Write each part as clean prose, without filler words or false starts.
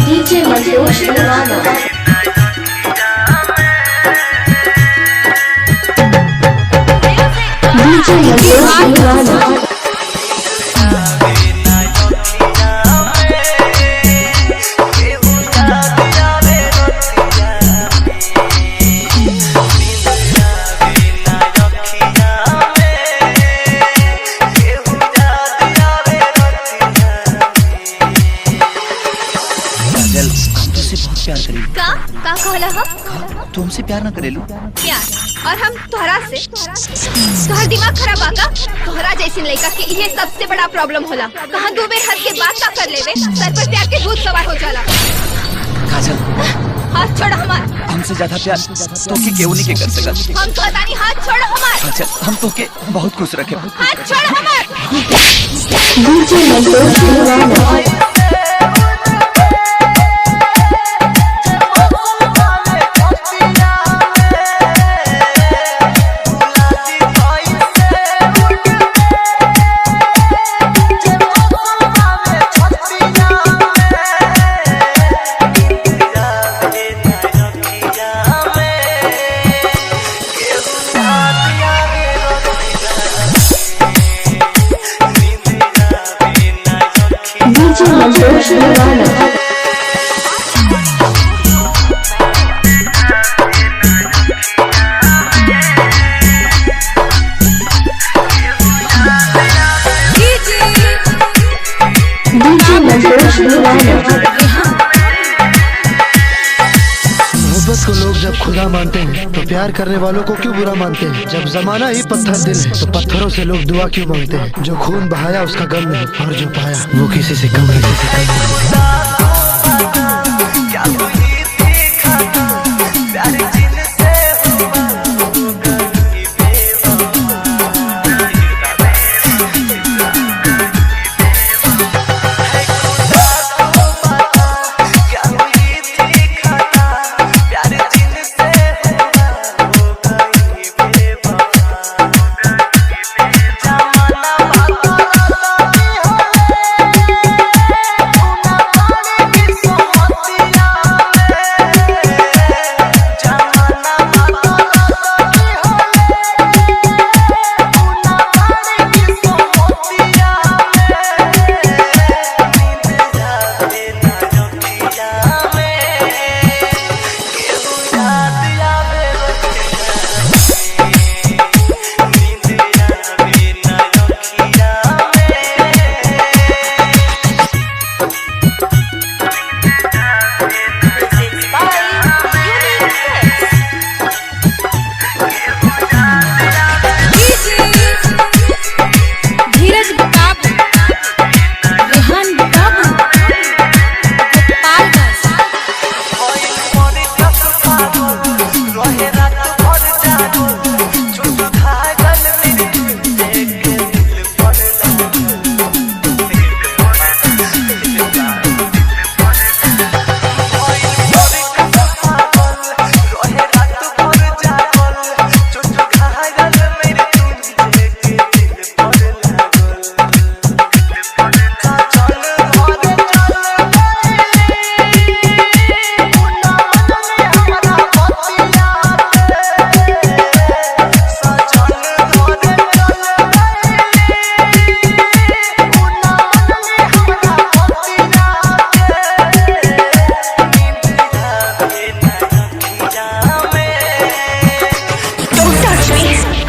DJ Mantosh Nirvana. DJ Mantosh Nirvana. प्यार करेलू का कहला ह तू हमसे प्यार ना करेलू प्यार और हम तोहरा से तोहर दिमाग खराब आका तोहरा जैसी लड़का के ये सबसे बड़ा प्रॉब्लम होला कहां दो बेर हंस के बात का कर लेवे सर पर प्यार के भूत सवार हो जाला। काजल हाथ छोड़ हमार हमसे ज्यादा प्यार तो के केहू नहीं के कर सकत हम कहतानी हाथ छोड़ हमार काजल हम तो के बहुत खुश रखे हाथ छोड़ हमार DJ Mantosh Nirvana. DJ Mantosh Nirvana. DJ Mantosh Nirvana. मोहब्बत को लोग जब खुदा मानते हैं तो प्यार करने वालों को क्यों बुरा मानते हैं। जब जमाना ही पत्थर दिल है तो पत्थरों से लोग दुआ क्यों मांगते हैं। जो खून बहाया उसका गम नहीं और जो पाया वो किसी से कम नहीं।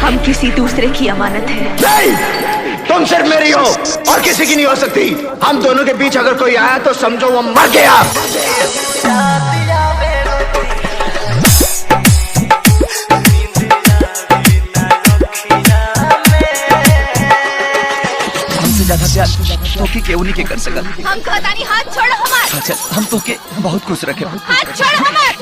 हम किसी दूसरे की अमानत है। नहीं, तुम सिर्फ मेरी हो और किसी की नहीं हो सकती। हम दोनों के बीच अगर कोई आया तो समझो वो मर गया। हमसे ज्यादा प्यार तो के केहू नहीं के कर सकत हम कहतानी हाथ छोड़ हमार काजल हम तो के बहुत खुश रखे हाथ छोड़ हमार